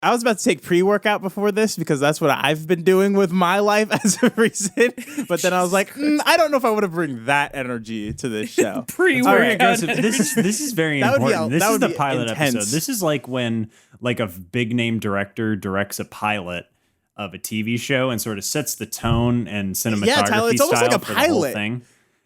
I was about to take pre-workout before this because that's what I've been doing with my life as of recent. But then I was like, I don't know if I want to bring that energy to this show. Pre-workout. This is very important. This is the pilot intense episode. This is like when like a big name director directs a pilot of a TV show and sort of sets the tone and cinematography Tyler, it's almost style like a for the whole pilot. thing.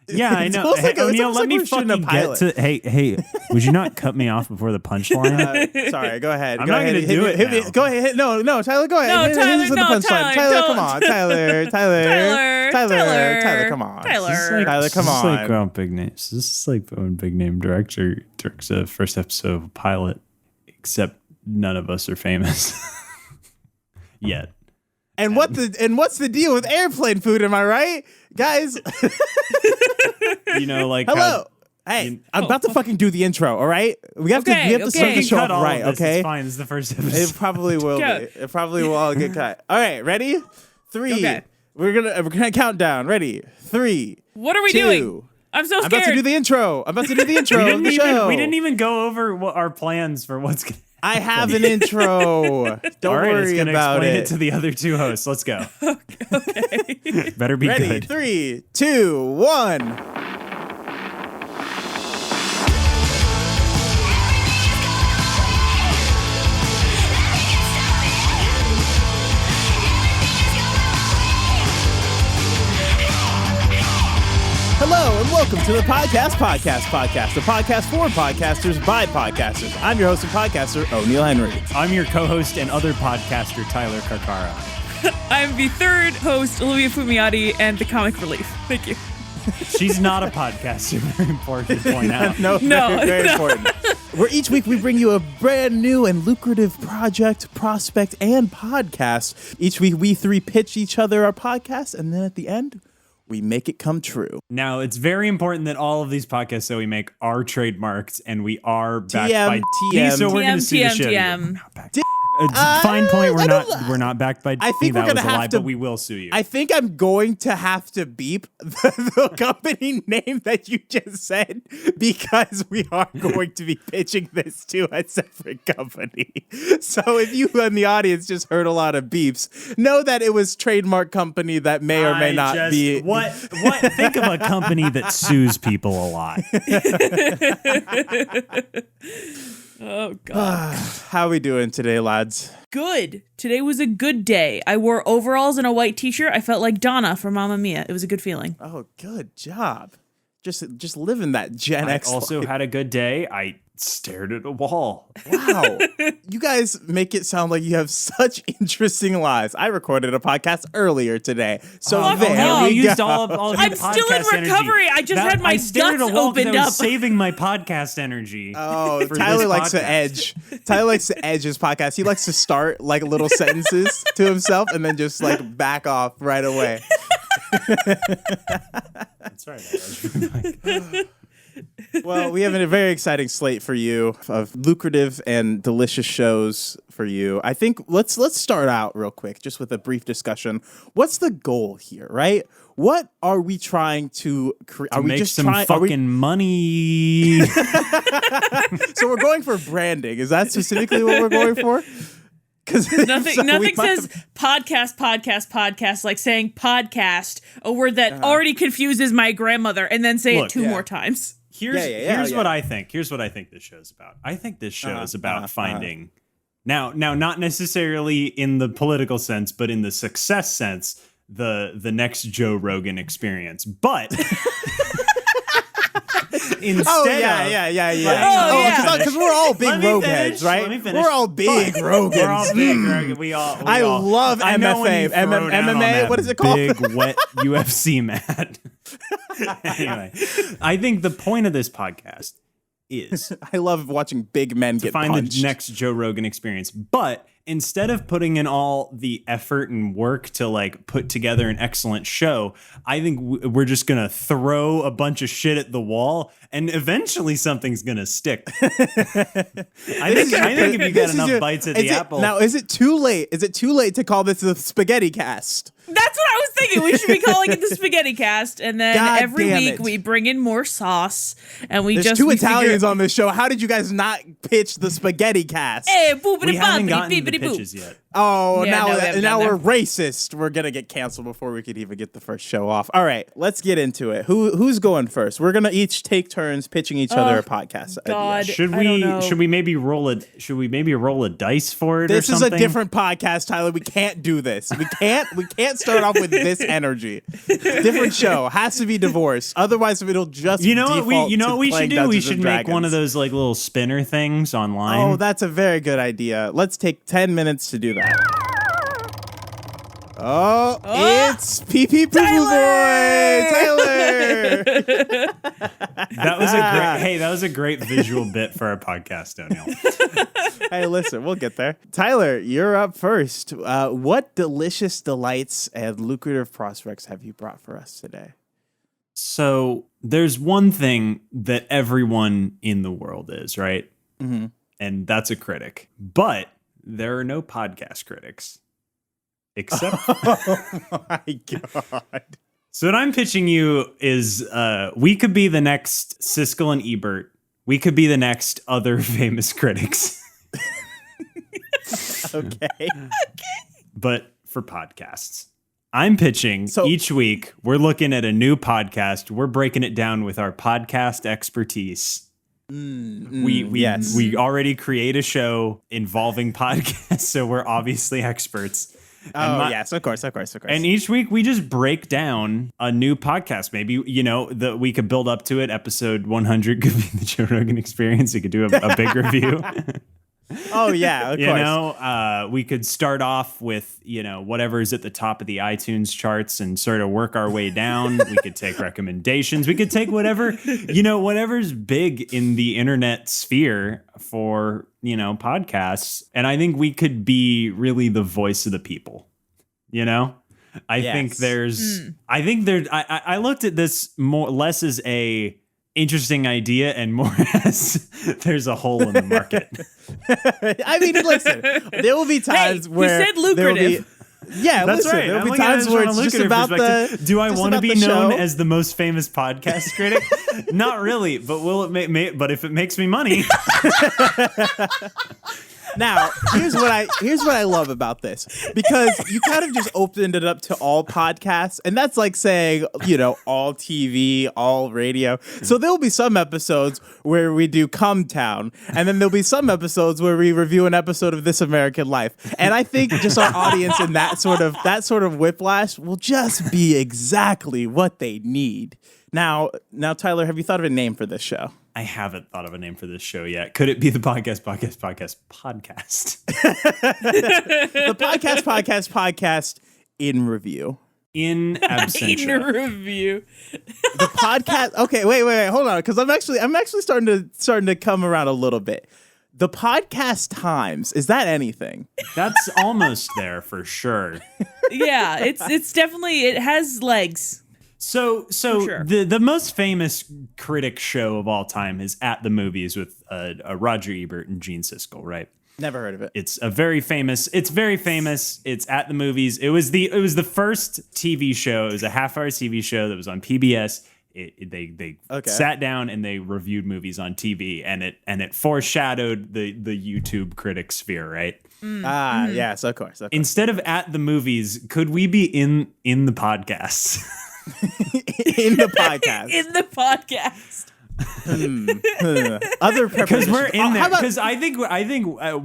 Yeah, I know. Hey, O'Neill, let me fucking get to. Hey, would you not cut me off before the punchline? Sorry, go ahead. I'm not going to do it. Hit me. Go ahead. No, Tyler, go ahead. No, Tyler, the punchline. Tyler, come on. Tyler, come on. Tyler, come on. This is like big names. This is like when big name director directs a first episode of a pilot, except none of us are famous yet. And what's the deal with airplane food? Am I right, guys? Like hello. Hey, I'm about to fucking do the intro. All right, we have to start the show off right. Okay, it's fine. It's the first episode. It probably will be. It probably will all get cut. All right, ready? 3. Okay. We're gonna count down. Ready? 3. What are we 2. doing? I'm so scared. I'm about to do the intro. of the show. We didn't even go over what our plans for what's going to I have an intro. Don't worry about it. Explain it to the other 2 hosts. Let's go. Okay. Better be Ready? good. 3, 2, 1. Hello and welcome to the podcast, the podcast for podcasters by podcasters. I'm your host and podcaster, O'Neill Henry. I'm your co-host and other podcaster, Tyler Carcara. I'm the third host, Olivia Fumiati, and the comic relief. Thank you. She's not a podcaster. Very important to point out. No, very important. Where each week we bring you a brand new and lucrative project, prospect, and podcast. Each week we 3 pitch each other our podcast, and then at the end, we make it come true. Now, it's very important that all of these podcasts that we make are trademarked, and we are backed by TM. So we're going to sue the shit out of you. Fine point. We're not backed by. I think we're gonna have to. But we will sue you. I think I'm going to have to beep the company name that you just said because we are going to be pitching this to a separate company. So if you in the audience just heard a lot of beeps, know that it was trademark company that may or may not be. What? Think of a company that sues people a lot. Oh, God. How we doing today, lads? Good. Today was a good day. I wore overalls and a white t-shirt. I felt like Donna from Mamma Mia. It was a good feeling. Oh, good job. Just living that Gen X I also life. had a good day. I stared at a wall. Wow. You guys make it sound like you have such interesting lives. I recorded a podcast earlier today. So there we used go. all of I'm your still in podcast recovery. energy. I just had my stared guts at a wall opened I was up. saving my podcast energy. Oh, for Tyler this likes to podcast. edge. Tyler likes to edge his podcast. He likes to start like little sentences to himself and then just like back off right away. That's right. Well, we have a very exciting slate for you of lucrative and delicious shows for you. I think let's start out real quick just with a brief discussion. What's the goal here, right? What are we trying to create? Are we make just some trying fucking money? So we're going for branding. Is that specifically what we're going for? Because Nothing says podcast like saying podcast, a word that already confuses my grandmother, and then say it 2 more times. Here's what I think. Here's what I think this show is about. I think this show is about finding now not necessarily in the political sense, but in the success sense, the next Joe Rogan experience. But instead because we're all big Rogue heads, right? We're all big Rogans. We're all big Rogan. I love MFA. MMA. What is it called? Big wet UFC mat. Anyway, I think the point of this podcast is I love watching big men get find punched. the next Joe Rogan experience, but instead of putting in all the effort and work to like put together an excellent show, I think we're just gonna throw a bunch of shit at the wall, and eventually something's gonna stick. I think if you get enough bites at the apple. Now, is it too late? Is it too late to call this the spaghetti cast? That's what I was thinking we should be calling it the Spaghetti Cast, and then God every damn week it. we bring in more sauce, and There's two Italians on this show. How did you guys not pitch the Spaghetti Cast? Hey, We haven't gotten the pitches yet. Oh, Yeah, no, we haven't now done we're racist. We're gonna get canceled before we could even get the first show off. All right, let's get into it. Who's going first? We're gonna each take turns pitching each other a podcast God. idea. Should I don't know. we maybe roll a dice for it This or is something? a different podcast, Tyler. We can't do this. We can't start off with this energy. Different show. Has to be divorced. Otherwise, it'll just You know what we default should to do? We Dungeons should and make one Dragons. of those like little spinner things online. Oh, that's a very good idea. Let's take 10 minutes to do that. Oh, it's Pee Pee Poo Poo Boy, Tyler. That was a great visual bit for our podcast, Daniel. Hey, listen, we'll get there. Tyler, you're up first. What delicious delights and lucrative prospects have you brought for us today? So there's one thing that everyone in the world is, right? Mm-hmm. And that's a critic. But there are no podcast critics. Except Oh my God. So what I'm pitching you is we could be the next Siskel and Ebert. We could be the next other famous critics. Okay. But for podcasts. I'm pitching each week. We're looking at a new podcast. We're breaking it down with our podcast expertise. We already create a show involving podcasts, so we're obviously experts. Yes, of course. And each week we just break down a new podcast. Maybe, we could build up to it. Episode 100 could be the Joe Rogan Experience. We could do a big review. Oh, yeah, of course. We could start off with, whatever's at the top of the iTunes charts and sort of work our way down. We could take recommendations. We could take whatever's big in the internet sphere for, podcasts. And I think we could be really the voice of the people, I looked at this less as a interesting idea and more as there's a hole in the market. I mean, listen, there will be times where he said lucrative. That's right. There will be times where it's just about the. Do I want to be known show? as the most famous podcast critic? Not really, but will it but if it makes me money. Now, here's what I love about this, because you kind of just opened it up to all podcasts, and that's like saying, all TV, all radio. So there'll be some episodes where we do Come Town, and then there'll be some episodes where we review an episode of This American Life. And I think just our audience and that sort of whiplash will just be exactly what they need. Now, Tyler, have you thought of a name for this show? I haven't thought of a name for this show yet. Could it be the podcast? The podcast in review. In absentia. In review. The podcast. Okay, wait, hold on, because I'm actually starting to come around a little bit. The podcast times, is that anything? That's almost there for sure. Yeah, it's definitely, it has legs. So sure. the most famous critic show of all time is At the Movies with Roger Ebert and Gene Siskel, right? Never heard of it. It's very famous. It's At the Movies. It was the first TV show. It was a half-hour TV show that was on PBS. They sat down and they reviewed movies on TV, and it foreshadowed the YouTube critic sphere, right? Yes, of course. Instead of At the Movies, could we be in the podcast? In the podcast. In the podcast. Other because we're in there. How about- Because I think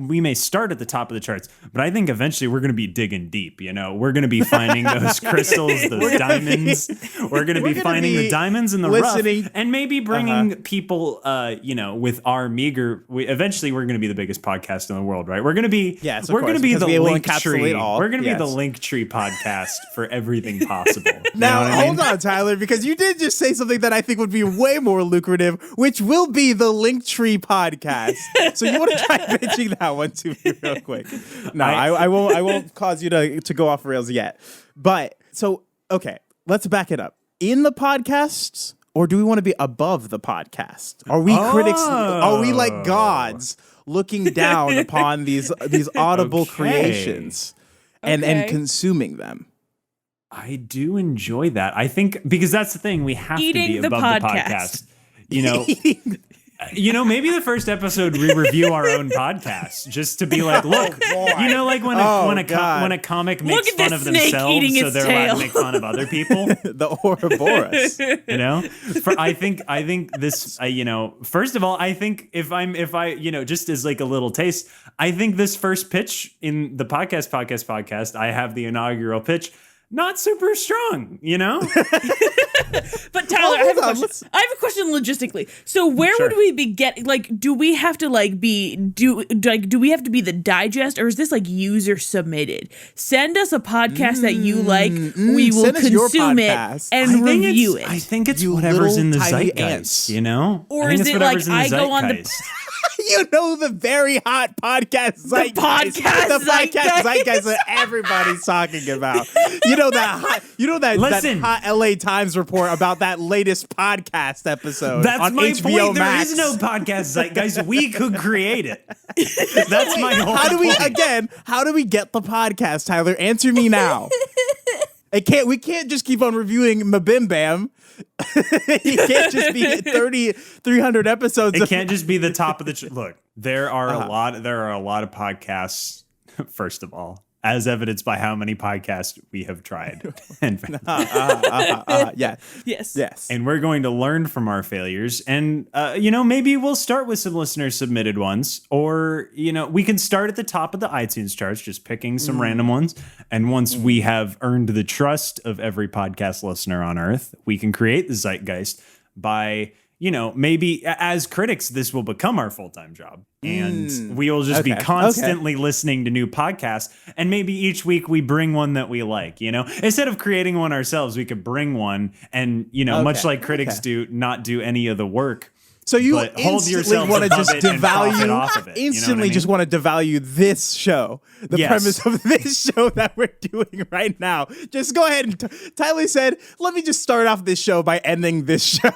we may start at the top of the charts, but I think eventually we're going to be digging deep. We're going to be finding those crystals, those diamonds. We're going to be finding the diamonds in the rough, and maybe bringing people, with our meager. Eventually, we're going to be the biggest podcast in the world, right? We're going to be. Yes, we're going to be the link tree. all. We're going to Yes. be the link tree podcast for everything possible. Now, You know what I mean? hold on, Tyler, because you did just say something that I think would be way more lucrative, which will be the Linktree podcast. So you want to try pitching that one to me real quick? No, I won't cause you to go off rails yet. But so, okay, let's back it up. In the podcasts, or do we want to be above the podcast? Are we critics? Are we like gods looking down upon these audible creations and consuming them? I do enjoy that. I think because that's the thing, we have to be above the podcast. You know, maybe the first episode we review our own podcast just to be like, look, you know, like when a comic makes fun of themselves, so they're allowed to make fun of other people. The Ouroboros. You know, I think this, first of all, I think if I, just as like a little taste, I think this first pitch in the podcast, I have the inaugural pitch. Not super strong, you know? But Tyler, I have a question. I have a question logistically. So where would we be getting, like, do we have to do we have to be the digest, or is this like user submitted? Send us a podcast that you like. We will consume it and review it. I think it's whatever's in the zeitgeist, you know? Or is it like I go on the... You know, the very hot podcast zeitgeist. The podcast zeitgeist that everybody's talking about. You know that hot LA Times report about that latest podcast episode. That's on my HBO point. Max. There is no podcast zeitgeist. We could create it. That's my whole point. How do we get the podcast, Tyler? Answer me now. We can't just keep on reviewing Mabim Bam. It can't just be 300 episodes. It can't just be the top of the look. There are a lot of podcasts. First of all, as evidenced by how many podcasts we have tried. Yes. And we're going to learn from our failures. And, maybe we'll start with some listener submitted ones. Or, we can start at the top of the iTunes charts, just picking some random ones. And once we have earned the trust of every podcast listener on Earth, we can create the zeitgeist by... maybe as critics, this will become our full-time job. And we will just be constantly listening to new podcasts. And maybe each week we bring one that we like, Instead of creating one ourselves, we could bring one and, much like critics do, not do any of the work. So you instantly want to just devalue, just want to devalue this show, the premise of this show that we're doing right now. Just go ahead and Tyler said, let me just start off this show by ending this show.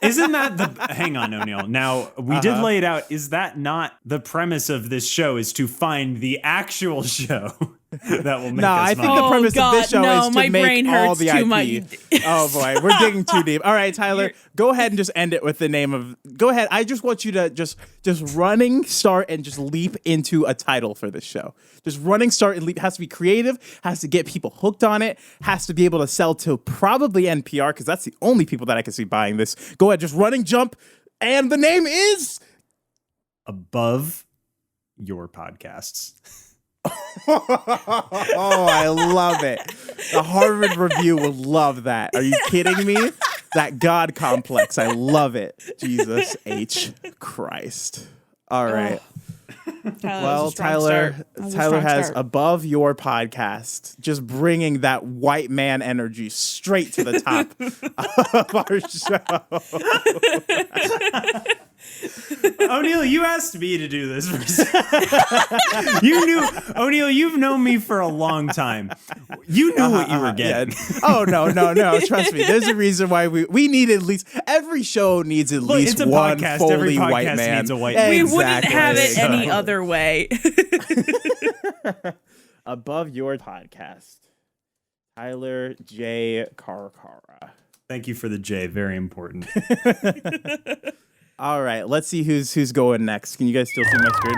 Isn't that hang on, O'Neill. Now, we did lay it out. Is that not the premise of this show, is to find the actual show? That will make us I think the premise of this show is to make all the IP. Oh boy, we're digging too deep. All right, Tyler, go ahead and just end it with the name of. Go ahead. I just want you to just running start and just leap into a title for this show. Just running start and leap. Has to be creative. Has to get people hooked on it. Has to be able to sell to probably NPR, because that's the only people that I can see buying this. Go ahead, just running jump, and the name is Above Your Podcasts. Oh, I love it. The Harvard Review will love that. Are you kidding me? That God complex. I love it. Jesus H. Christ. All right. Tyler has Above Your Podcast, just bringing that white man energy straight to the top of our show. O'Neill, you asked me to do this. You knew, O'Neill, you've known me for a long time. You knew what you were getting. Yeah. Oh, no. Trust me. There's a reason why we need at least, every show needs at least it's a one podcast. fully Every podcast white man. needs a white man. We wouldn't have it any other way. Above Your Podcast, Tyler J. Karkara. Thank you for the J. Very important. All right, let's see who's going next. Can you guys still see my screen?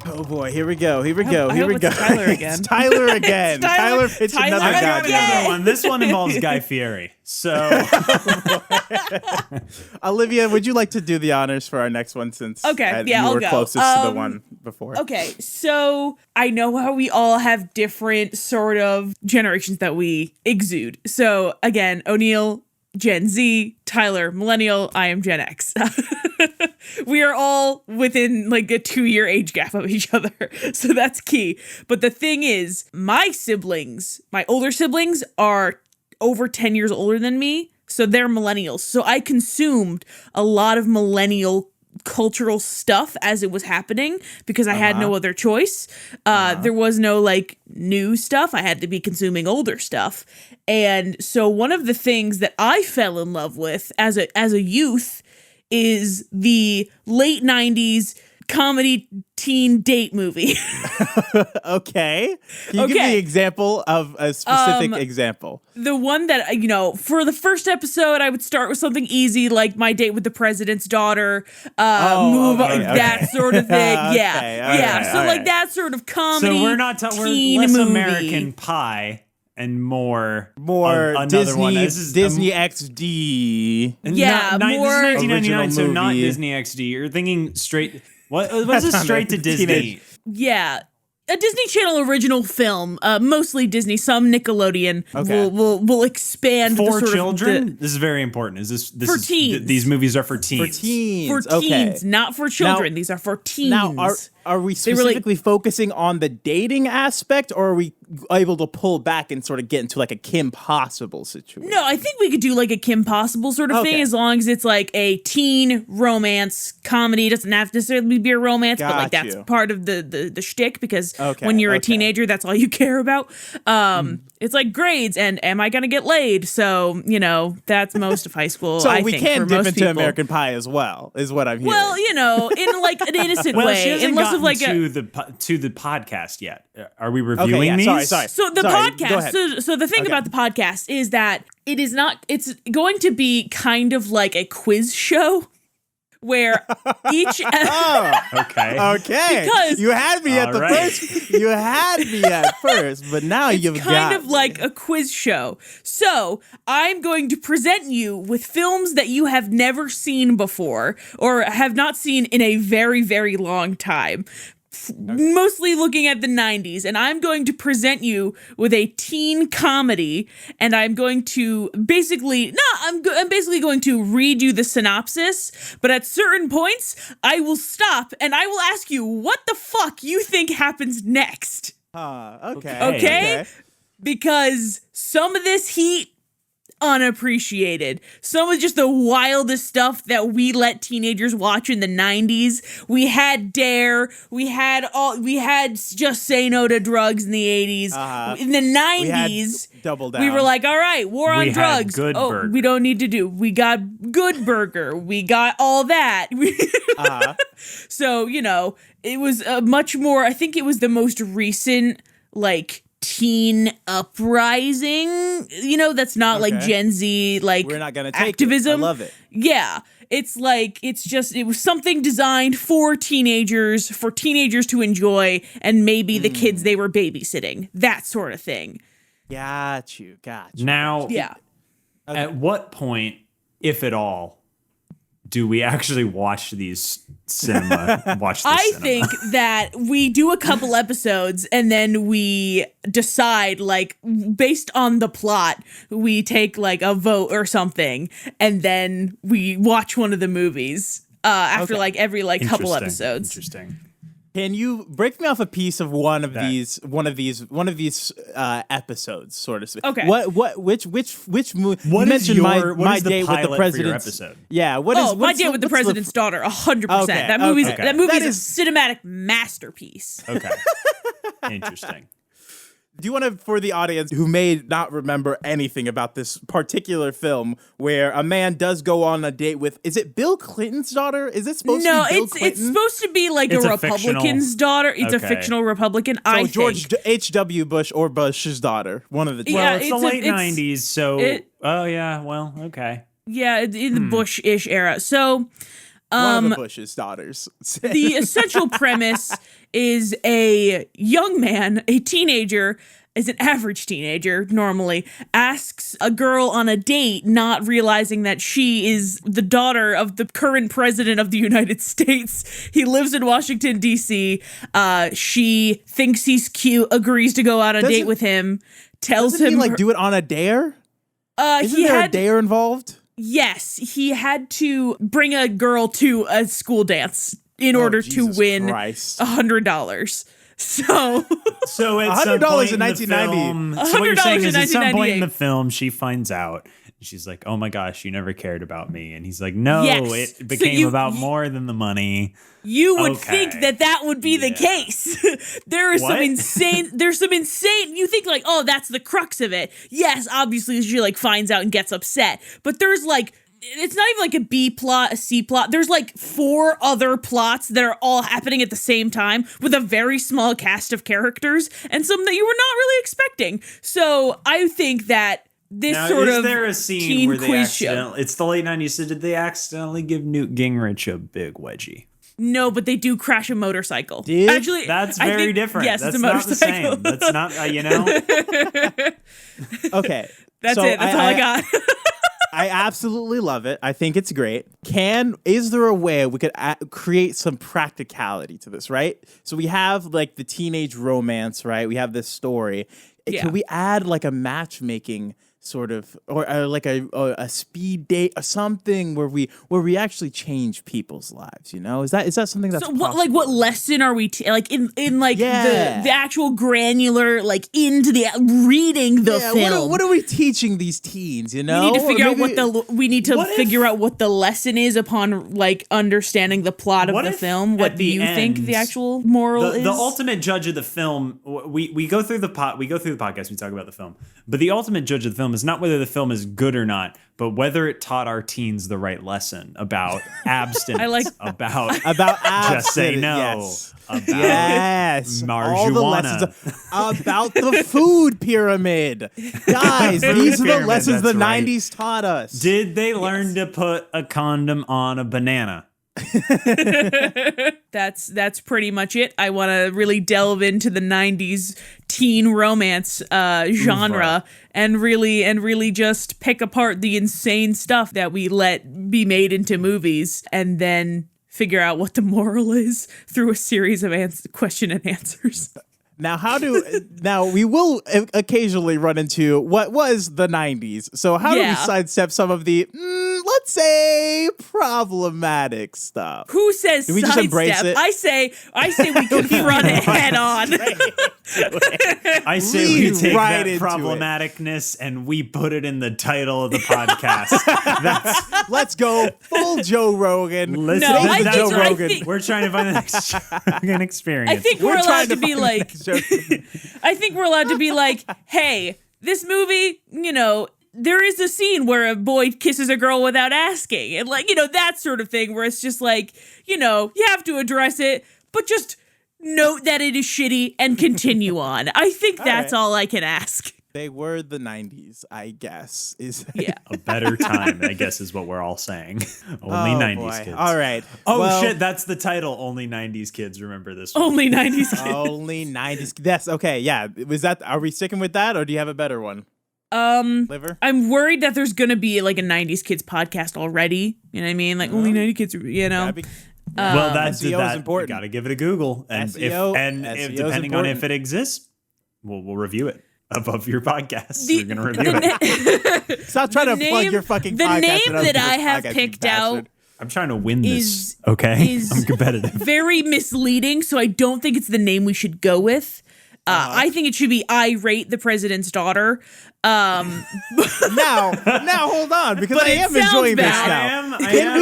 Oh boy, here we go. It's Tyler again. It's Tyler again. Tyler pitched another goddamn one. This one involves Guy Fieri. So, Olivia, would you like to do the honors for our next one, since you were closest to the one before? Okay, so I know how we all have different sort of generations that we exude. So again, O'Neill, Gen Z, Tyler, Millennial, I am Gen X. We are all within like a 2-year age gap of each other. So that's key. But the thing is, my older siblings are over 10 years older than me. So they're millennials. So I consumed a lot of millennial cultural stuff as it was happening because I had no other choice. There was no like new stuff. I had to be consuming older stuff. And so one of the things that I fell in love with as a youth is the late 90s comedy teen date movie. Okay. Can you give me an example of a specific example? The one that, for the first episode, I would start with something easy, like My Date with the President's Daughter, that sort of thing. Like that sort of comedy. So we're less movie. American Pie and more another Disney, one. This is Disney XD. Yeah, this is more 1999, so not movie. Disney XD. You're thinking straight. What is this straight to Disney? Yeah. A Disney Channel original film, mostly Disney, some Nickelodeon. Okay. will expand For the sort children? Of This is very important. Is for teens. These movies are for teens. For teens. for teens, not for children. Now- These are for teens. Now, are we specifically focusing on the dating aspect, or are we able to pull back and sort of get into like a Kim Possible situation? No, I think we could do like a Kim Possible sort of thing, Okay. as long as it's like a teen romance comedy. It doesn't have to necessarily be a romance, but like Got that's you. part of the shtick, because Okay, when you're a okay. teenager, that's all you care about. It's like grades and am I gonna get laid? So, that's most of high school. So I we think, can for dip most into people. American Pie as well, is what I'm hearing. Well, in like an innocent Well, way, she hasn't unless gotten of like to the podcast yet. Are we okay, reviewing yeah, these? sorry. So the Sorry, go podcast, ahead. so the thing about the podcast is that it's going to be kind of like a quiz show where each Okay. Okay, Because- you had me at the Alright. first. You had me at first, but now you've got kind of me. like a quiz show. So I'm going to present you with films that you have never seen before or have not seen in a very, very long time. Mostly looking at the 90s, and I'm going to present you with a teen comedy, and I'm going to basically I'm basically going to read you the synopsis, but at certain points I will stop and I will ask you what the fuck you think happens next. Okay. Okay? Because some of this heat unappreciated. Some of just the wildest stuff that we let teenagers watch in the 90s. We had Dare. We had Just Say No to Drugs in the 80s. In the 90s, Double Down. we were like, all right, war on We had drugs. Good Burger. We don't need to do. We got Good Burger. We got all that. So, it was much more, I think it was the most recent, like, teen uprising, that's not like Gen Z, like We're not gonna take activism. it. I love it. Yeah. It's like, it was something designed for teenagers to enjoy, and maybe the kids they were babysitting, that sort of thing. Got you. Now, Yeah. at what point, if at all, do we actually watch these cinema? I think that we do a couple episodes and then we decide, like, based on the plot, we take like a vote or something, and then we watch one of the movies after like every like couple episodes. Interesting. Can you break me off a piece of one of these episodes, sort of speak? Okay. Which movie? What you is mentioned your- what my is the date with pilot the for your president's episode? Yeah. My Date with the President's Daughter, 100%. Okay, That movie's okay. that movie's That is- a cinematic masterpiece. Okay. Interesting. Do you want to, for the audience who may not remember anything about this particular film, where a man does go on a date with, is it Bill Clinton's daughter? Is it supposed to be Bill Clinton? It's supposed to be like It's a a fictional- Republican's daughter. It's a Okay. fictional Republican. So I George think. H.W. Bush or Bush's daughter, one of the two. Yeah, Well, it's the it's a- late it's- 90s, so... it- oh, yeah, well, okay. Yeah, in the Bush-ish era. So one of the Bush's daughters. the essential premise is a young man, a teenager, is an average teenager normally, asks a girl on a date, not realizing that she is the daughter of the current president of the United States. He lives in Washington, D.C. She thinks he's cute, agrees to go out on a date with him, tells Doesn't him he like do it on a dare? Isn't he there a had dare involved? Yes, he had to bring a girl to a school dance in order to Jesus win Christ. $100. So So at some $100 point in 1990. So what you're saying $100 is in at some point in 1998. the film, she finds out. And she's like, oh my gosh, you never cared about me. And he's like, no, Yes. it became So about more than the money. you would Okay. think that would be the Yeah. case. There's some insane, you think like, oh, that's the crux of it. Yes, obviously she like finds out and gets upset. But there's like it's not even like a B plot, a C plot. There's like 4 other plots that are all happening at the same time with a very small cast of characters and some that you were not really expecting. So I think that this now, sort is of there a scene teen where they quiz show. accidentally, it's the late 90s, so did they accidentally give Newt Gingrich a big wedgie? No, but they do crash a motorcycle. Did? Actually, That's I very think- different. Yes, That's it's a not the motorcycle. same. That's not, you know? Okay. That's so it. That's all I got. I absolutely love it. I think it's great. Is there a way we could create some practicality to this, right? So we have like the teenage romance, right? We have this story. Yeah. Can we add like a matchmaking sort of, or like a speed date or something where we actually change people's lives? You know, is that something that's So what lesson are we like in like the actual granular, like into the reading the film? What are we teaching these teens? You know, We need to figure What if- figure out what the lesson is upon like understanding the plot of What the if film. What at do the you think end, the actual moral is? The ultimate judge of the film, we go through the podcast, we talk about the film, but the ultimate judge of the film is not whether the film is good or not, but whether it taught our teens the right lesson about abstinence, about just say no, yes. about Marijuana. All the lessons about the food pyramid. Guys, these are the pyramid, lessons the that's right. 90s taught us. Did they learn to put a condom on a banana? That's pretty much it. I want to really delve into the 90s teen romance genre and really just pick apart the insane stuff that we let be made into movies and then figure out what the moral is through a series of question and answers. Now we will occasionally run into what was the 90s. So how do we sidestep some of the, let's say, problematic stuff? Who says do we just embrace sidestep? it? I say we confront it head on. I say we take right that into problematicness and we put it in the title of the podcast. Let's go full Joe Rogan. Listen, No, I that's think- Joe I Rogan. think- We're trying to find the next Rogan experience. I think we're allowed to be find the like, next Joe Rogan. I think we're allowed to be like, hey, this movie, you know, there is a scene where a boy kisses a girl without asking. And like, you know, that sort of thing where it's just like, you know, you have to address it, but just note that it is shitty and continue on. I think that's all I can ask. They were the 90s, I guess. Yeah. A better time, I guess, is what we're all saying. Only 90s kids. All right. Oh, Well, shit, that's the title. Only 90s kids remember this one. Only 90s kids. Only 90s. That's okay. Yeah. Are we sticking with that or do you have a better one? Liver? I'm worried that there's gonna be like a 90s kids podcast already. You know what I mean? Like only 90 kids, you know. That'd be- Well, that's SEO is important. You got to give it a Google, and SEO if is depending on if important. it exists, we'll review it above your podcast. The- We're gonna review it. Stop trying to plug your fucking the podcast. name and other that I people's have podcasts, you picked out bastard. I'm trying to win this. is- Okay, is- I'm competitive. very misleading, so I don't think it's the name we should go with. I think it should be I Rate the President's Daughter. Now hold on, because But I it am sounds enjoying this bad. now. I Can am.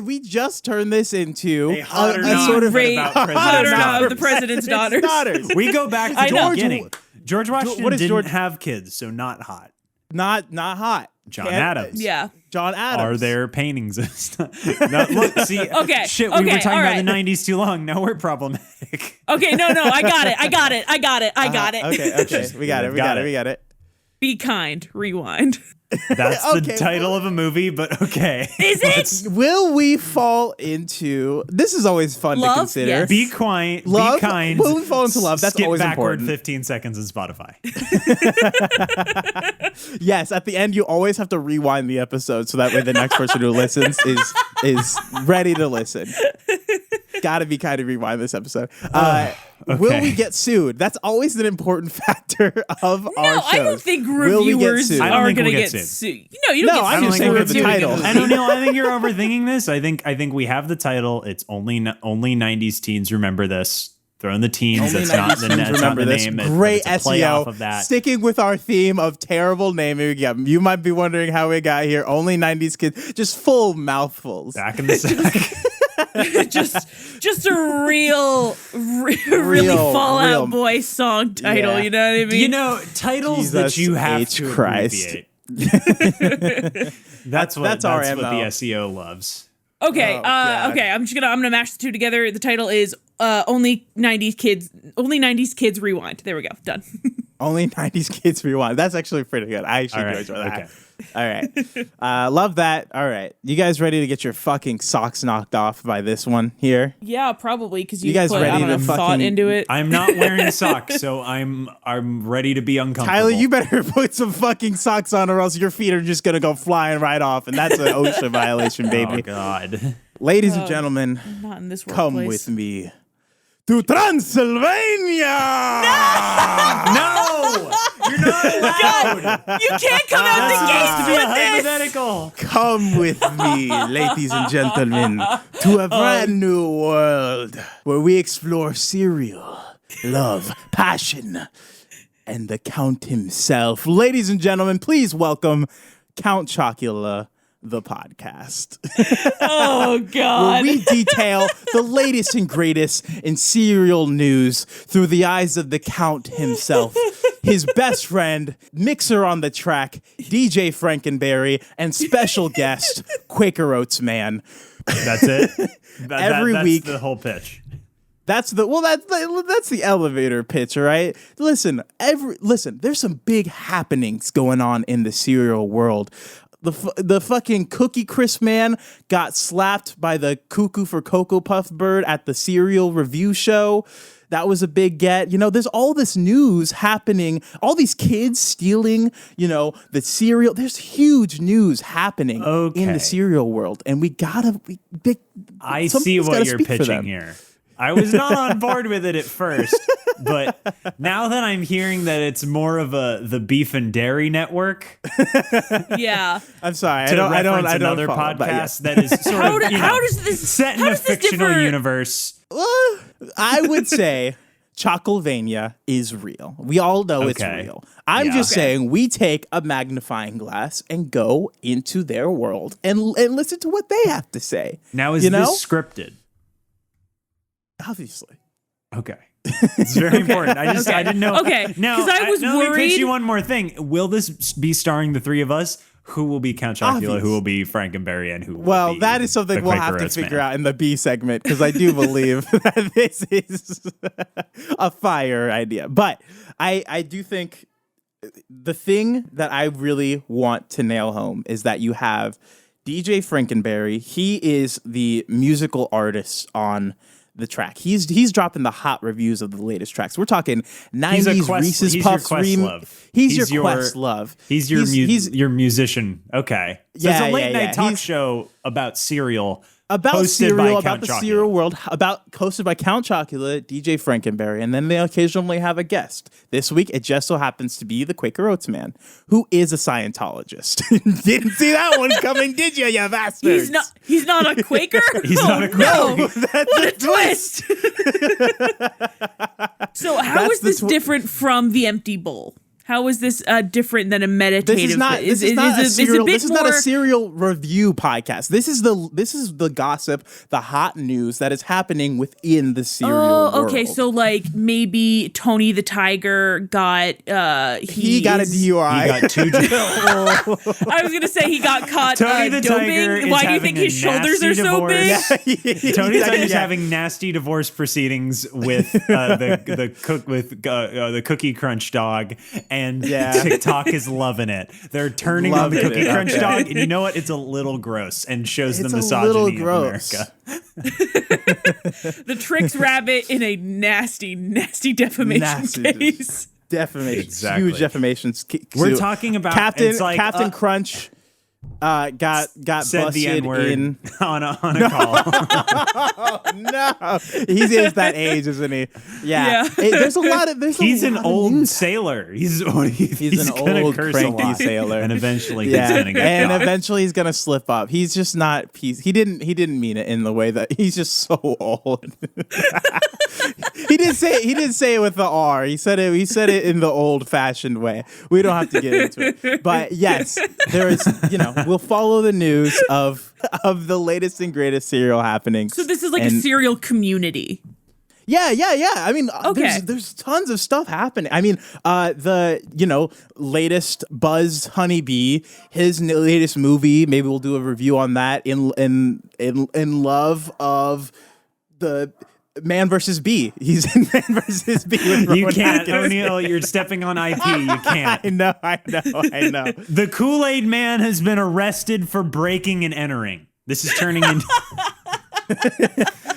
we just turn this into A hot or a not sort of Rate about Hot or President's Not Daughter. the President's Daughters. We go back I to know. the beginning. George Washington what is didn't George- have kids, so not hot. not hot. John Adams. Yeah. John Adams. Are there paintings? No, look, see, Okay, shit, we were okay, talking all about right. the 90s too long. Now we're problematic. Okay, no, I got it. Okay. We got it. Be kind. Rewind. That's Okay, the title of a movie, but okay. Is it? Will we fall into? This is always fun Love? to consider. Yes. Be quiet. Love? Be kind. Will we fall into love? That's Skip always backward important. 15 seconds in Spotify. Yes, at the end you always have to rewind the episode so that way the next person who listens is ready to listen. Gotta be kind of rewind this episode. Will we get sued? That's always an important factor of our shows. No, I don't think Will we get reviewers sued? I don't are think going to we'll get get sued. No, you don't No, get I'm sued just for saying with the reviewing title. a movie. I don't know. I think you're overthinking this. I think we have the title. It's only 90s teens remember this. Throw in the teens. Only That's not 90s the, teens that's remember not the this. name. Great it's a play off SEO. of that. Sticking with our theme of terrible naming. Yeah, you might be wondering how we got here. Only 90s kids. Just full mouthfuls. Back in the sack. just a really Fall real. Out Boy song title. Yeah. You know what I mean? You know, titles that Jesus you have H. to Christ. abbreviate. That's what our the MO. SEO loves. Okay, Oh, God. okay. I'm gonna mash the two together. The title is only 90s kids rewind. There we go. Done. Only 90s kids rewind. That's actually pretty good. I actually do enjoy that. Okay. All right. Love that. All right. You guys ready to get your fucking socks knocked off by this one here? Yeah, probably because You guys put ready I don't to know, thought fucking- into it. I'm not wearing socks, so I'm ready to be uncomfortable. Tyler, you better put some fucking socks on or else your feet are just going to go flying right off. And that's an OSHA violation, baby. Oh God. Ladies and gentlemen, Not in this workplace. come with me to Transylvania. No, you're not allowed. You can't come out the Supposed to be gates a with this. hypothetical. Come with me, ladies and gentlemen, to a brand new world where we explore cereal, love, passion, and the Count himself. Ladies and gentlemen, please welcome Count Chocula the Podcast. Oh Where God. we detail the latest and greatest in cereal news through the eyes of the Count himself, his best friend, mixer on the track, DJ Frankenberry, and special guest, Quaker Oats Man. That's it. Every that's week. the whole pitch. That's the elevator pitch, right? Listen, there's some big happenings going on in the cereal world. The fucking Cookie Crisp man got slapped by the Cuckoo for Cocoa Puff bird at the cereal review show. That was a big get. You know, there's all this news happening, all these kids stealing, the cereal. There's huge news happening in the cereal world. And I see what you're pitching here. I was not on board with it at first, but now that I'm hearing that it's more of the beef and dairy network, Yeah. I'm sorry. to I don't another follow, but yeah. podcast that is sort of How does this set in how a does this fictional differ? universe. I would say Chocylvania is real. We all know it's Okay. real. I'm just saying we take a magnifying glass and go into their world and listen to what they have to say. Now, is You know? this scripted? Obviously. Okay. It's very important. I didn't know. Okay, Now, 'cause I was let me pitch worried- you one more thing. Will this be starring the three of us? Who will be Count Chocula? Obvious. Who will be Frankenberry? And who will Well, be that is something the we'll Quaker have to Oats figure Man? out in the B segment because I do believe that this is a fire idea. But I do think the thing that I really want to nail home is that you have DJ Frankenberry. He is the musical artist on the track. He's dropping the hot reviews of the latest tracks. We're talking 90s Reese's Puffs Questlove. He's your Questlove. He's your musician. Okay. So it's a late night talk show about cereal. About hosted cereal, by about Count the Chocula. cereal world, hosted by Count Chocula, DJ Frankenberry, and then they occasionally have a guest. This week, it just so happens to be the Quaker Oats Man, who is a Scientologist. Didn't see that one coming, did you bastards? He's not a Quaker? He's not a Quaker. No. That's What a twist! So how That's is the this different from the empty bowl? How is this different than a meditative? This is not. This is not a serial. This is not a serial review podcast. This is the gossip, the hot news that is happening within the cereal world. Oh, okay. So like maybe Tony the Tiger got he got a DUI. He got two. I was gonna say he got caught Tony the Tiger doping. is Why do you having think a his shoulders are nasty so big? divorce. Tony the Tiger's Yeah. having nasty divorce proceedings with the Cookie Crunch dog, and TikTok is loving it. They're turning on the Loving Cookie it, Crunch okay. dog, and you know what? It's a little gross and shows the It's a misogyny little of gross. America. The Trix Rabbit in a nasty defamation Nasty. case. Defamation. Exactly. Huge defamation. We're talking about Captain it's like, Captain Crunch. Got said busted the N-word in. on a call. No, he is that age, isn't he? Yeah. Yeah. There's a lot of. He's a an lot of old news. sailor. He's He's an gonna old curse a cranky lot. sailor, and eventually he's Yeah, gonna get and caught. eventually he's gonna slip up. He's just not. He didn't mean it in the way that he's just so old. He didn't say it with the R. He said it in the old fashioned way. We don't have to get into it. But yes, there is. We'll follow the news of the latest and greatest cereal happenings. So this is like a cereal community. Yeah. I mean, Okay. there's tons of stuff happening. I mean, the latest buzzed honeybee, his latest movie. Maybe we'll do a review on that. In love of the Man versus Bee. He's in Man versus Bee. With You Rowan can't, Atkinson. O'Neill. You're stepping on IP. You can't. I know. The Kool-Aid Man has been arrested for breaking and entering. This is turning into.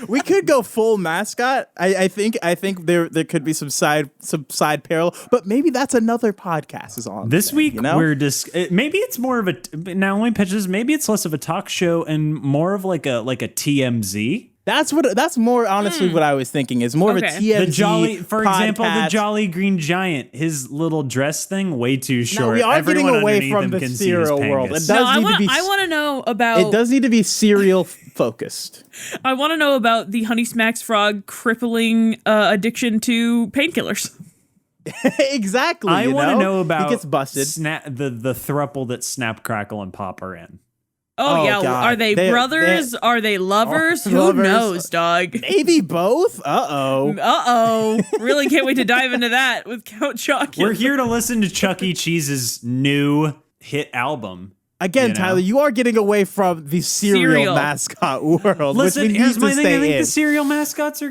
We could go full mascot. I think there could be some side parallel, but maybe that's another podcast. Is all I'm This saying, week we're maybe it's more of a now only pitches. Maybe it's less of a talk show and more of like a TMZ. That's more honestly what I was thinking is more of a Okay. TMZ. For example, the podcast. Jolly Green Giant, his little dress thing way too No, short. we are Everyone getting away underneath from him the can see his cereal world. pangas. It does No, I need to be. want to know about. It does need to be cereal focused. I want to know about the Honey Smacks frog crippling addiction to painkillers. Exactly. I want to know about he gets busted. the thruple that Snap, Crackle, and Pop are in. Oh, yeah. God. Are they brothers? Are they lovers? Who lovers. knows, dog? Maybe both. Uh-oh. Really can't wait to dive into that with Count Chocula. We're here to listen to Chuck E. Cheese's new hit album. Again, You know? Tyler, you are getting away from the cereal mascot world. Listen, which we here's need my to thing. stay I think in. the cereal mascots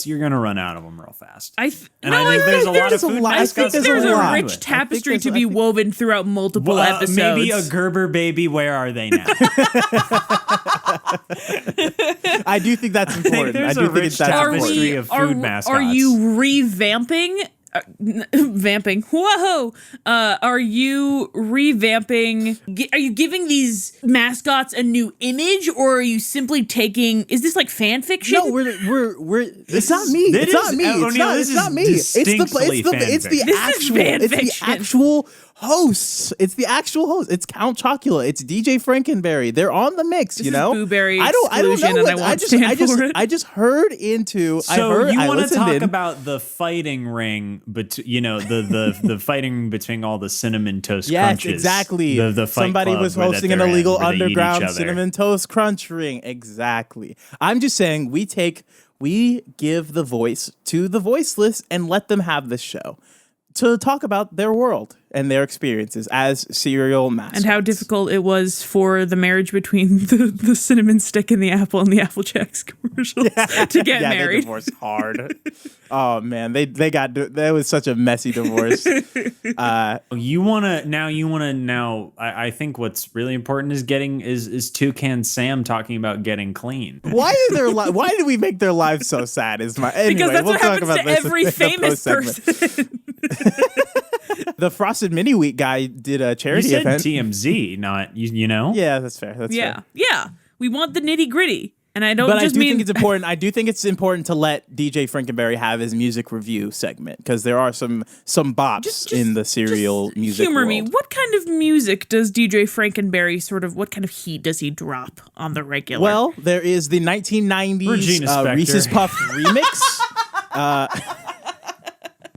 you're gonna run out of them real fast. I think there's a lot of food I think mascots. there's a lot. rich tapestry to be woven throughout multiple Well, episodes. maybe a Gerber baby. Where are they now? I do think that's important. there's I do a think rich it's that's tapestry important. of food mascots. Are you revamping? Vamping. Whoa! Are you revamping? Are you giving these mascots a new image, or are you simply taking? Is this like fan fiction? No, we're. It's not me. This It's not is- me. It's O'Neill, not. this It's not is me. It's the distinctly it's the fan actual. fan It's the fiction. actual hosts. It's the actual host. It's Count Chocula. It's DJ Frankenberry. They're on the mix. This you is know. Booberry I don't know. exclusion, and I What, won't stand for it. I just heard into. So you want to talk about the fighting ring, the fighting between all the cinnamon toast Yes, crunches. exactly. The fight Somebody club was where hosting that an they're in, illegal where they eat each underground other. cinnamon toast crunch ring. Exactly. I'm just saying we give the voice to the voiceless and let them have this show to talk about their world and their experiences as cereal mascots. And how difficult it was for the marriage between the cinnamon stick and the Apple Jacks commercials to get They married. divorced hard. Oh man, that was such a messy divorce. I think what's really important is Toucan Sam talking about getting clean. Why did we make their lives so sad? Anyway, Because that's we'll what talk happens about to this every in the famous post-segment. person. The Frosted Mini Wheat guy did a You charity said event. TMZ, not you know. Yeah, that's fair. That's fair. Yeah. We want the nitty gritty. And I don't But just I do mean think it's important. I do think it's important to let DJ Frankenberry have his music review segment because there are some bops in the cereal music humor world. me. What kind of music does DJ Frankenberry what kind of heat does he drop on the regular? Well, there is the 1990s Regina Spektor. Reese's Puff remix.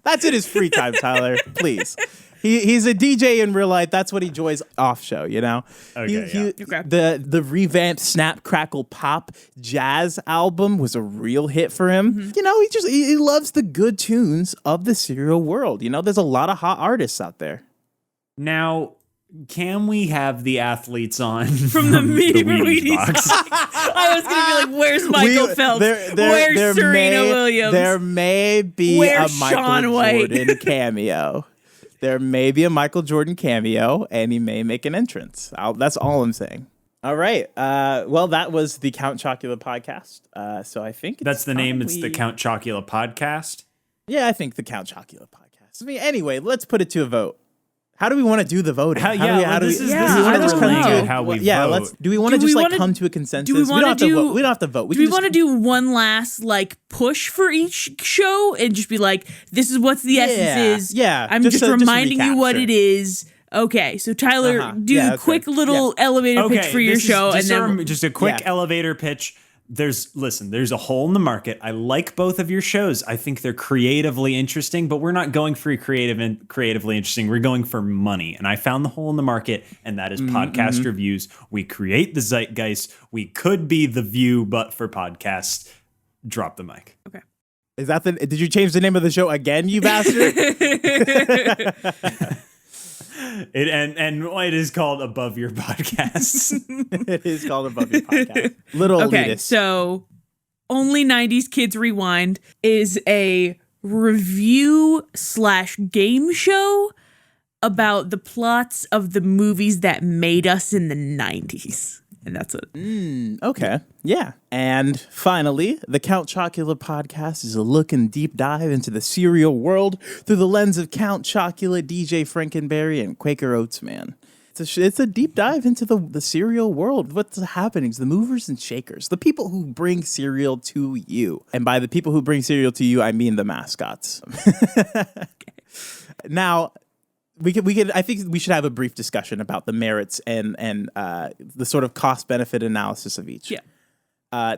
That's in his free time, Tyler. Please. He's a DJ in real life. That's what he enjoys off show, you know? Okay, Okay. The revamped Snap, Crackle, Pop jazz album was a real hit for him. Mm-hmm. You know, he loves the good tunes of the cereal world. You know, there's a lot of hot artists out there. Now, can we have the athletes on from the Wheaties box? I was going to be like, where's Michael Phelps? Where's there Serena Williams? There may be Where's a Michael Shaun White? Jordan cameo. There may be a Michael Jordan cameo, and he may make an entrance. That's all I'm saying. All right. Well, that was the Count Chocula podcast. So I think That's the name. It's the Count Chocula Podcast. Yeah, I think the Count Chocula podcast. I mean, anyway, let's put it to a vote. How do we want to do the voting? This is I don't really know. how we Yeah, vote. do we want to Do we just like wanna- come to a consensus? do we wanna don't have to do- vote. We don't have to vote. Do we want to do one last like push for each show and just be like, this is what the essence is? Yeah. I'm Just just a reminding you recap, what sure. it is. Okay, so Tyler, do Yeah, a that's quick fair. little elevator pitch for your this is show, and just then just a quick Yeah. elevator pitch. There's a hole in the market. I like both of your shows. I think they're creatively interesting, but we're not going for creatively interesting. We're going for money. And I found the hole in the market, and that is podcast reviews. We create the zeitgeist. We could be The View, but for podcasts. drop the mic. Okay. Is that did you change the name of the show again, you bastard? It is called Above Your Podcast. It is called Above Your Podcast. Little Okay, elitist. so Only 90s Kids Rewind is a review/game show about the plots of the movies that made us in the 90s. And that's it. Okay. Yeah. And finally, the Count Chocula Podcast is a look and deep dive into the cereal world through the lens of Count Chocula, DJ Frankenberry, and Quaker Oats Man. It's a deep dive into the cereal world. What's the happenings, the movers and shakers, the people who bring cereal to you. And by the people who bring cereal to you, I mean the mascots. Now, we could. I think we should have a brief discussion about the merits and the sort of cost benefit analysis of each. Yeah.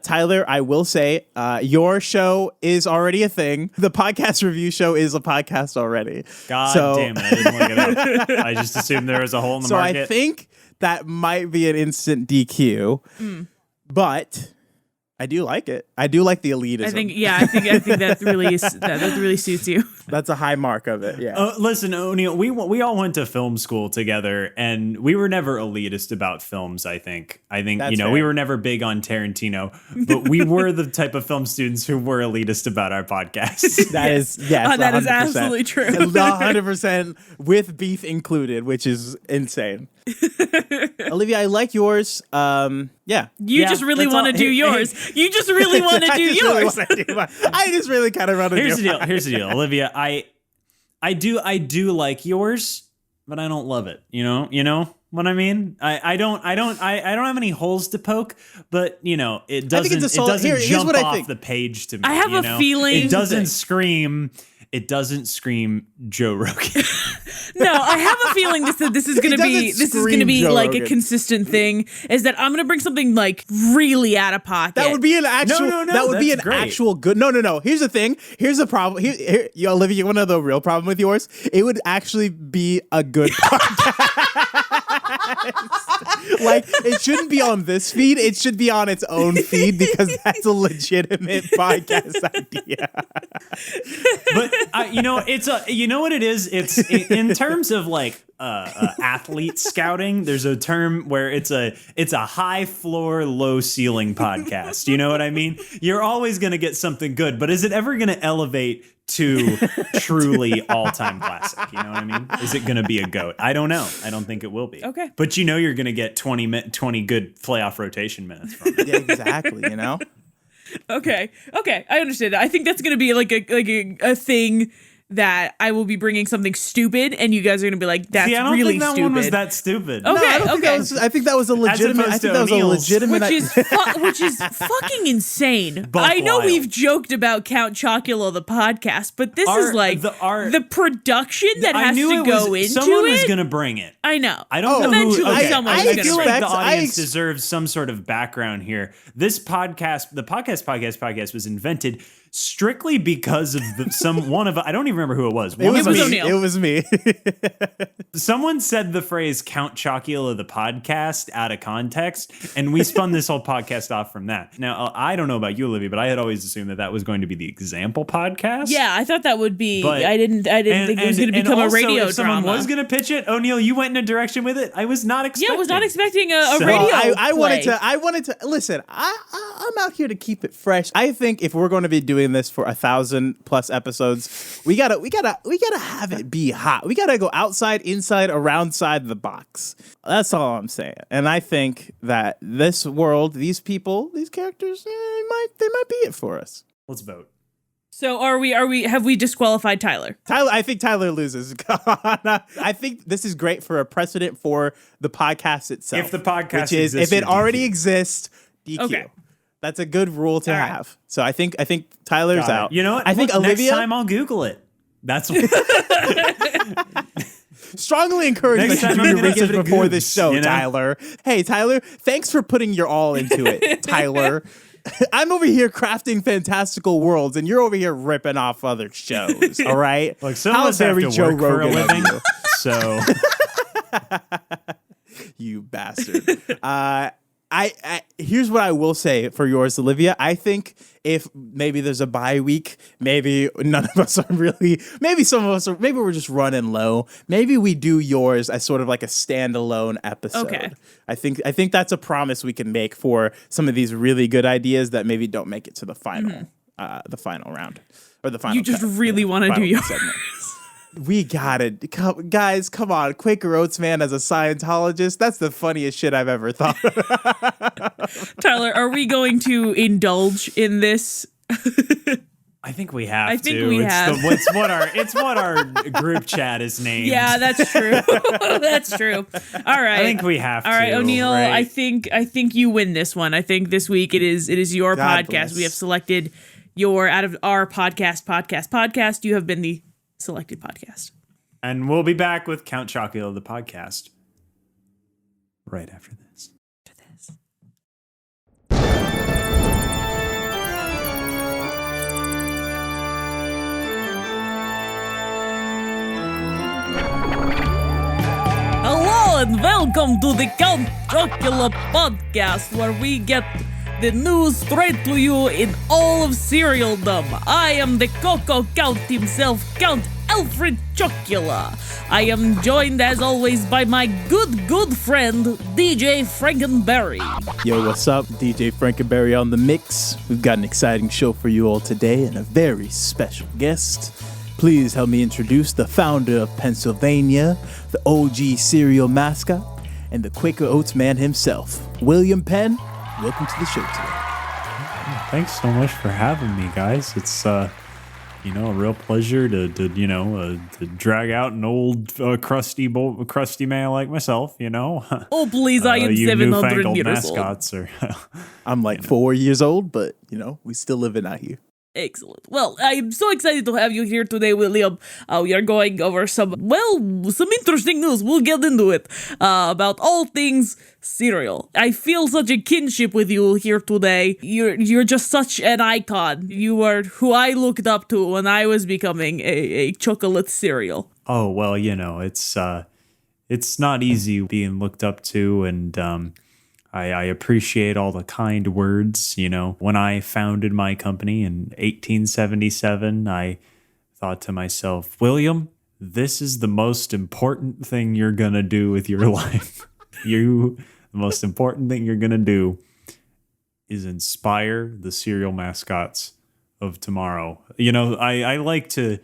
Tyler, I will say, your show is already a thing. The podcast review show is a podcast already. God damn it! I didn't look it up. I just assumed there was a hole in the market. So I think that might be an instant DQ, but I do like it. I do like the elitism. I think that really that really suits you. That's a high mark of it. Yeah. Listen, O'Neill, we all went to film school together, and we were never elitist about films. I think That's we fair. were never big on Tarantino, but we were the type of film students who were elitist about our podcast. That is yes. That is 100%. absolutely true. 100% with beef included, which is insane. Olivia, I like yours. Yeah. You just really want to do yours. You just really want to do yours. I just really kind of want to do Here's the deal, Olivia. I do like yours, but I don't love it. You know what I mean? I don't have any holes to poke, but it doesn't Here's jump what I off think. the page to me. I have a feeling- it doesn't scream. It doesn't scream Joe Rogan. No, I have a feeling this is going to be Joe like Rogan. a consistent thing. Is that I'm going to bring something like really out of pocket. That would be an actual. No, that would be an that's great. actual good. No. Here's the thing. Here's the problem. Here, Olivia, you want to know the real problem with yours? It would actually be a good podcast. Like, it shouldn't be on this feed. It should be on its own feed because that's a legitimate podcast idea. But you know what it is? It's in terms of like athlete scouting. There's a term where it's a high floor, low ceiling podcast. You know what I mean? You're always going to get something good, but is it ever going to elevate to truly all-time classic? You know what I mean? Is it going to be a GOAT? I don't know. I don't think it will be. Okay. But you're going to get 20 good playoff rotation minutes from it. Yeah, exactly. Okay, I understand. I think that's going to be like a thing that I will be bringing something stupid, and you guys are going to be like, "That's See, I don't really think that stupid." one was that stupid. Okay, I think that was a legitimate. opposed I think to that was a O'Neill's. legitimate. which is fucking insane. Buck I know wild. we've joked about Count Chocula the podcast, but this is like the production that has to go into someone it. was going to bring it. I know. I don't know who. Eventually Okay, someone's I gonna feel bring like it. the audience I deserves some sort of background here. This podcast, the podcast was invented strictly because of I don't even remember who it was. It was me. O'Neill. It was me. Someone said the phrase Count Chocula the podcast out of context, and we spun this whole podcast off from that. Now, I don't know about you, Olivia, but I had always assumed that was going to be the example podcast. Yeah, I thought that would be. But- I didn't think it was going to become also, a radio if someone drama. was going to pitch it, O'Neill, you went in a direction with it. I was not expecting. Yeah, I was not expecting a So- radio. I wanted play. to. I wanted to listen. I'm out here to keep it fresh. I think if we're going to be doing this for 1,000+ episodes, we gotta have it be hot. We gotta go outside, inside, around side the box. That's all I'm saying. And I think that this world, these people, these characters, they might be it for us. Let's vote. So have we disqualified Tyler? I think Tyler loses. I think this is great for a precedent for the podcast itself. If the podcast which is, exists, if it you're already DQ. exists, DQ. Okay. That's a good rule to All right. have. So I think Tyler's Got it. out. You know what? I think Look, Olivia next time I'll Google it. That's strongly encourage Next that you time do I'm your gonna give research it a before goose, this show, you know? Tyler. Hey, Tyler, thanks for putting your all into it, Tyler. I'm over here crafting fantastical worlds, and you're over here ripping off other shows. All right. like some of us have very to Joe work for a Rogan of living. you. So You bastard. I here's what I will say for yours, Olivia. I think if maybe there's a bye week, maybe none of us are really, maybe some of us are, maybe we're just running low. Maybe we do yours as sort of like a standalone episode. Okay. I think that's a promise we can make for some of these really good ideas that maybe don't make it to the final round or the final. You just really want to do yours. Segment. We got it. Guys, come on. Quaker Oats Man as a Scientologist. That's the funniest shit I've ever thought of. Tyler, are we going to indulge in this? I think we have to. I think we have. It's what our group chat is named. Yeah, that's true. That's true. All right. I think we have to. All right, O'Neill, right? I think you win this one. I think this week it is your God podcast. bless. We have selected out of our podcast. You have been the selected podcast. And we'll be back with Count Chocula the podcast right after this. Hello and welcome to the Count Chocula Podcast, where we get the news straight to you in all of serialdom. I am the Coco Count himself, Count Alfred Chocula. I am joined as always by my good friend, DJ Frankenberry. Yo, what's up? DJ Frankenberry on the mix. We've got an exciting show for you all today and a very special guest. Please help me introduce the founder of Pennsylvania, the OG cereal mascot, and the Quaker Oats Man himself, William Penn. Welcome to the show today. Thanks so much for having me, guys. It's a real pleasure to drag out an old crusty man like myself. Oh please, I am you 700 newfangled years old. mascots are. I'm like 4 years old, but, we still living out here. Excellent. Well, I'm so excited to have you here today, William. We are going over some interesting news. We'll get into it about all things cereal. I feel such a kinship with you here today. You're just such an icon. You are who I looked up to when I was becoming a chocolate cereal. Oh well, it's not easy being looked up to, and I appreciate all the kind words. When I founded my company in 1877, I thought to myself, William, this is the most important thing you're going to do with your life. The most important thing you're going to do is inspire the cereal mascots of tomorrow. I like to,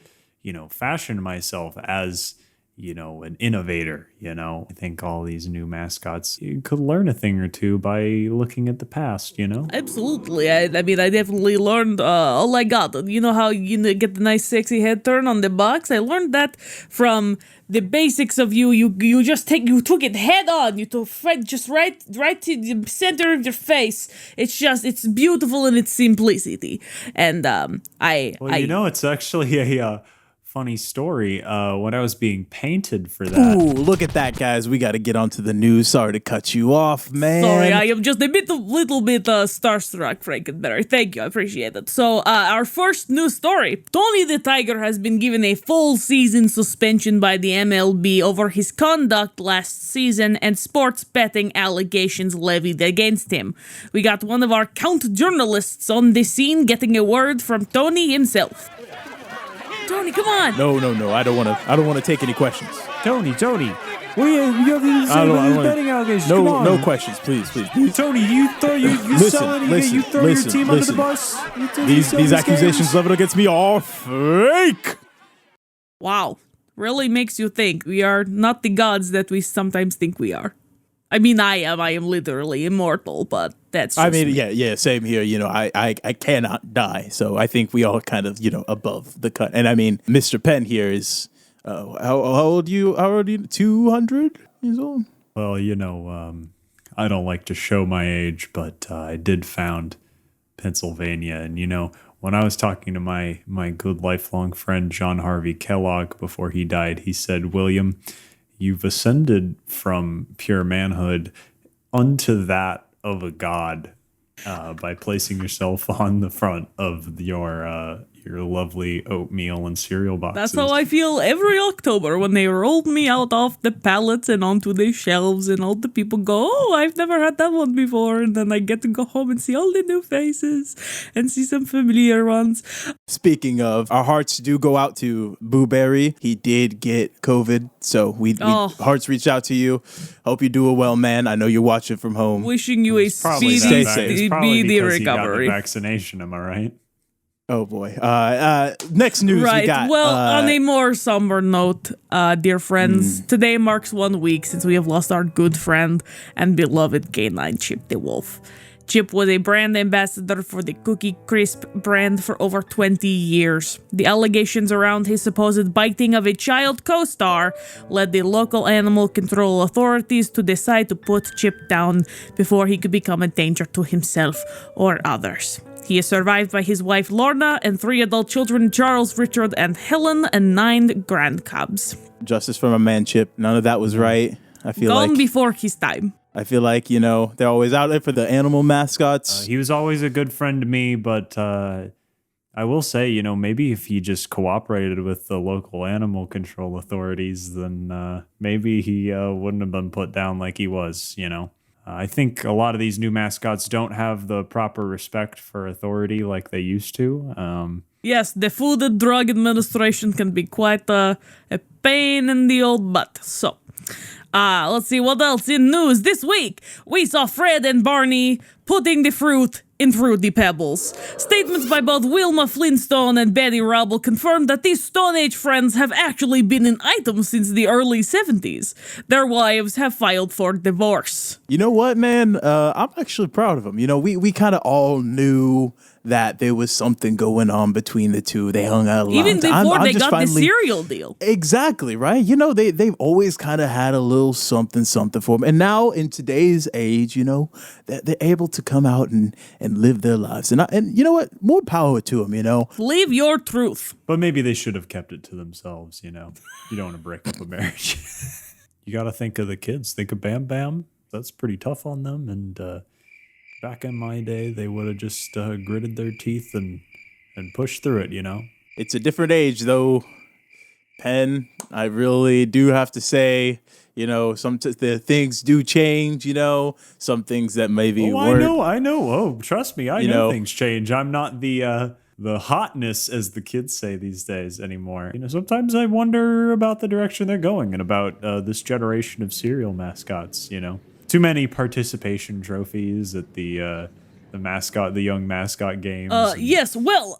fashion myself as an innovator. I think all these new mascots, you could learn a thing or two by looking at the past, Absolutely. I mean, I definitely learned all I got. You know how you get the nice sexy head turn on the box? I learned that from the basics of you. You took it head on. You took just right to the center of your face. It's beautiful in its simplicity. And it's actually a funny story. When I was being painted for that. Ooh, look at that, guys. We got to get onto the news. Sorry to cut you off, man. Sorry, I am just little bit starstruck, Frankenberry. Thank you, I appreciate it. So, our first news story. Tony the Tiger has been given a full season suspension by the MLB over his conduct last season and sports betting allegations levied against him. We got one of our Count journalists on the scene getting a word from Tony himself. Tony, come on. No. I don't want to take any questions. Tony, what do you have to say about these betting allegations? No questions, please. Tony, you throw your team under the bus? These accusations leveled against me are fake. Wow. Really makes you think we are not the gods that we sometimes think we are. I mean, I am literally immortal, but that's just me. Yeah, same here. I cannot die, so I think we all kind of, above the cut. And I mean, Mr. Penn here is, how old are you? 200 years old? Well, I don't like to show my age, but I did found Pennsylvania. And, when I was talking to my good lifelong friend, John Harvey Kellogg, before he died, he said, William, you've ascended from pure manhood unto that of a god by placing yourself on the front of your your lovely oatmeal and cereal boxes. That's how I feel every October when they rolled me out off the pallets and onto the shelves, and all the people go, "Oh, I've never had that one before," and then I get to go home and see all the new faces and see some familiar ones. Speaking of, our hearts do go out to Boo Berry. He did get COVID, so we hearts reach out to you. Hope you're doing well, man. I know you're watching from home. Wishing you a speedy recovery. Vaccination, am I right? Oh boy. Next news we got. Well, on a more somber note, dear friends, today marks 1 week since we have lost our good friend and beloved canine Chip the Wolf. Chip was a brand ambassador for the Cookie Crisp brand for over 20 years. The allegations around his supposed biting of a child co-star led the local animal control authorities to decide to put Chip down before he could become a danger to himself or others. He is survived by his wife Lorna and 3 adult children, Charles, Richard, and Helen, and 9 grand cubs. Justice for my man Chip. None of that was right. I feel Gone before his time. I feel like, they're always out there for the animal mascots. He was always a good friend to me, but I will say, maybe if he just cooperated with the local animal control authorities, then maybe he wouldn't have been put down like he was, I think a lot of these new mascots don't have the proper respect for authority like they used to. Yes, the Food and Drug Administration can be quite a pain in the old butt. So, let's see what else in news. This week, we saw Fred and Barney putting the fruit in Fruity Pebbles. Statements by both Wilma Flintstone and Betty Rubble confirmed that these Stone Age friends have actually been in items since the early 70s. Their wives have filed for divorce. You know what, man? I'm actually proud of them. We kind of all knew that there was something going on between the two. They hung out a lot. Even before they got the cereal deal. Exactly, right? They've always kind of had a little something for them. And now in today's age, they're able to come out and live their lives. And you know what? More power to them, Live your truth. But maybe they should have kept it to themselves, You don't want to break up a marriage. You got to think of the kids. Think of Bam Bam. That's pretty tough on them. And back in my day, they would have just gritted their teeth and pushed through it, It's a different age, though, Penn. I really do have to say, the things do change, some things that maybe weren't. I know. Oh, trust me, I know things change. I'm not the hotness, as the kids say these days, anymore. Sometimes I wonder about the direction they're going and about this generation of cereal mascots, Too many participation trophies at the young mascot games. Yes, well,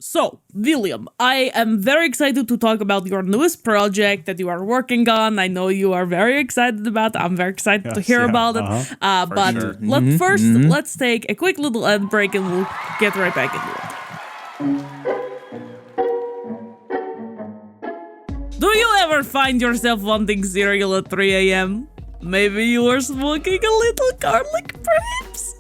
so, William, I am very excited to talk about your newest project that you are working on. I know you are very excited about it. I'm very excited to hear about it. But sure. Let's take a quick little ad break and we'll get right back into it. Do you ever find yourself wanting cereal at 3 a.m.? Maybe you are smoking a little garlic, perhaps?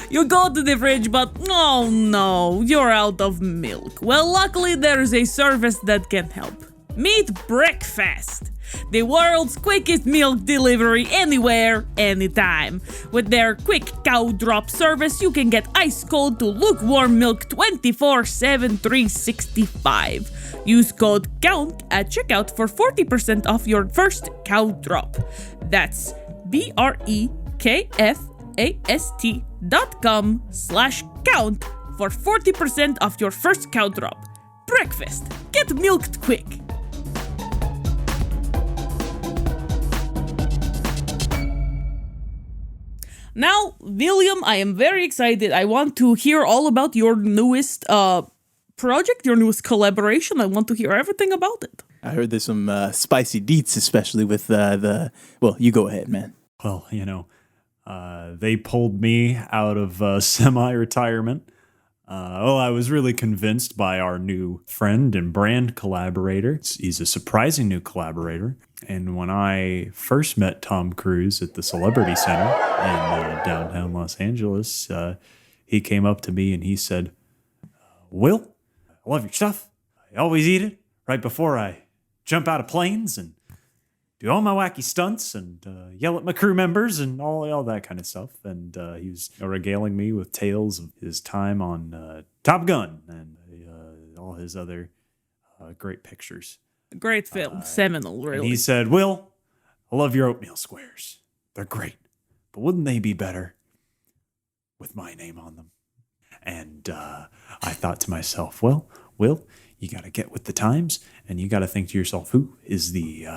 You go to the fridge, but oh no, you're out of milk. Well, luckily there's a service that can help. Meet Breakfast, the world's quickest milk delivery anywhere, anytime. With their quick cow drop service, you can get ice cold to lukewarm milk 24/7, 365. Use code COUNT at checkout for 40% off your first cow drop. That's BREKFAST.com/count for 40% off your first cow drop. Breakfast. Get milked quick. Now, William, I am very excited. I want to hear all about your newest project, your newest collaboration. I want to hear everything about it. I heard there's some spicy deets, especially with well, you go ahead, man. Well, they pulled me out of semi-retirement. I was really convinced by our new friend and brand collaborator. He's a surprising new collaborator. And when I first met Tom Cruise at the Celebrity Center in downtown Los Angeles, he came up to me and he said, "Will, I love your stuff. I always eat it right before I jump out of planes and do all my wacky stunts and yell at my crew members and all that kind of stuff." And he was regaling me with tales of his time on Top Gun and all his other great pictures. Great film. Seminal, really. And he said, Will, I love your oatmeal squares. They're great. But wouldn't they be better with my name on them? And I thought to myself, well, Will, you got to get with the times, and you got to think to yourself, who is the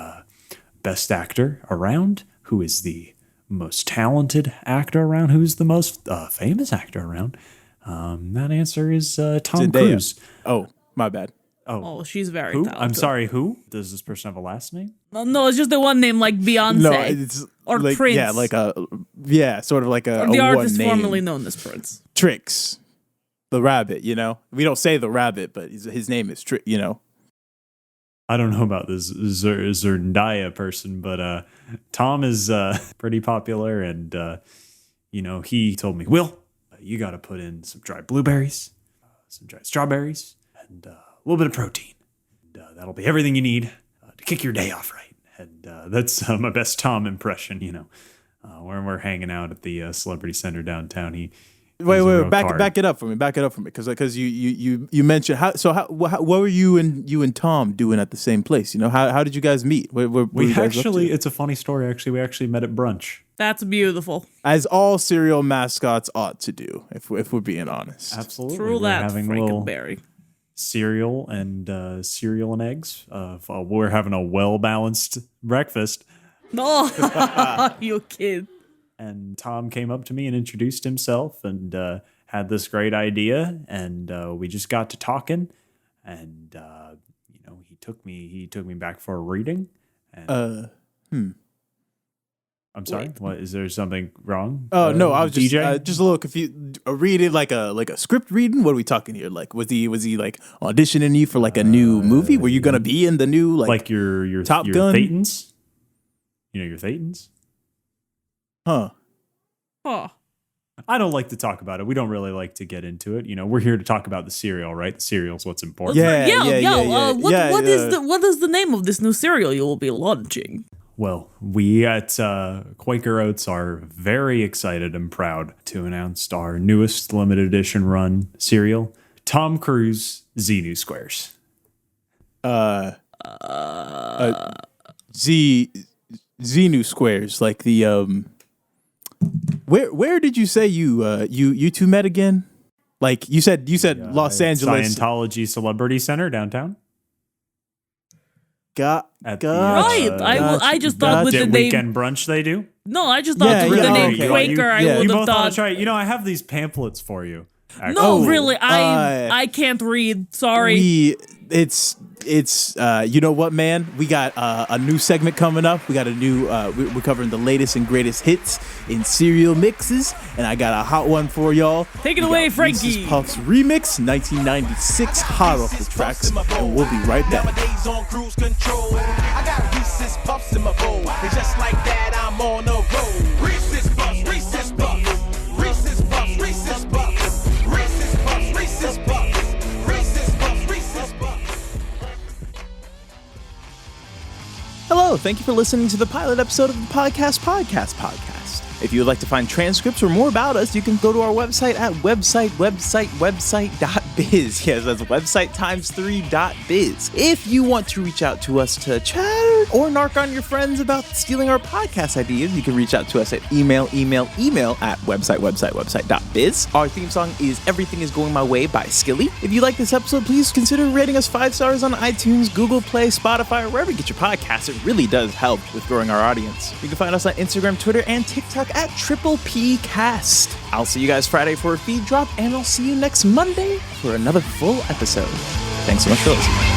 best actor around? Who is the most talented actor around? Who's the most famous actor around? That answer is Tom Cruise. Oh, my bad. Oh, she's very Who? talented. I'm sorry, who? Does this person have a last name? No, it's just the one name like Beyonce. No, it's or like, Prince. Yeah, sort of like a Or the one artist name. formerly known as Prince. Tricks. The rabbit, you know? We don't say the rabbit, but his name is Trick, you know? I don't know about this Zendaya person, but Tom is pretty popular, and he told me, Will, you got to put in some dried blueberries, some dried strawberries, and a little bit of protein. And, that'll be everything you need to kick your day off right. And that's my best Tom impression. When we're hanging out at the Celebrity Center downtown, Wait, back it up for me, because you mentioned what were you and Tom doing at the same place? How did you guys meet? It's a funny story. Actually, we actually met at brunch. That's beautiful. As all cereal mascots ought to do, if we're being honest. Absolutely, True we're that, having Frankenberry. cereal and eggs. We're having a well-balanced breakfast. Oh, you kid. And Tom came up to me and introduced himself and had this great idea, and we just got to talking, and he took me back for a reading. And, I'm sorry. Wait. What is there something wrong? Oh no, I was just DJ? just a little confused. A reading like a script reading. What are we talking here? Like was he like auditioning you for like a new movie? Were you gonna be in the new like your Top your Gun? Thetans? Your Thetans? Huh? Oh. I don't like to talk about it. We don't really like to get into it. We're here to talk about the cereal, right? The cereal's what's important. What is the name of this new cereal you will be launching? Well, we at Quaker Oats are very excited and proud to announce our newest limited edition run cereal, Tom Cruise Xenu Squares. Xenu Squares, like the Where did you say you two met again? Like you said Los Angeles Scientology Celebrity Center downtown. I just thought with the name weekend brunch they do. No, I just thought with the name Quaker, I would have thought. That's right. I have these pamphlets for you. Actually. No, really, I can't read. Sorry. It's you know what, man? We got a new segment coming up. We got a new we're covering the latest and greatest hits in cereal mixes, and I got a hot one for y'all. Take it away, Frankie. Reese's Puffs remix, 1996, hot off the tracks, and we'll be right back. Nowadays on cruise control, I got Reese's Puffs in my bowl, and just like that I'm on the road. Reese's Puffs, Reese's Puffs, Reese's Puffs, Reese's Puffs, Reese's Puffs, Reese's Puffs, Reese's Puffs, Reese's Puffs. Hello, thank you for listening to the pilot episode of the PodPodPod. If you would like to find transcripts or more about us, you can go to our website at website.biz. Yes, that's website times3.biz. If you want to reach out to us to chat or narc on your friends about stealing our podcast ideas, you can reach out to us at email at website.biz. Our theme song is Everything Is Going My Way by SKLLY. If you like this episode, please consider rating us 5 stars on iTunes, Google Play, Spotify, or wherever you get your podcasts. It really does help with growing our audience. You can find us on Instagram, Twitter, and TikTok at PPCast. I'll see you guys Friday for a feed drop, and I'll see you next Monday for another full episode. Thanks so much for listening.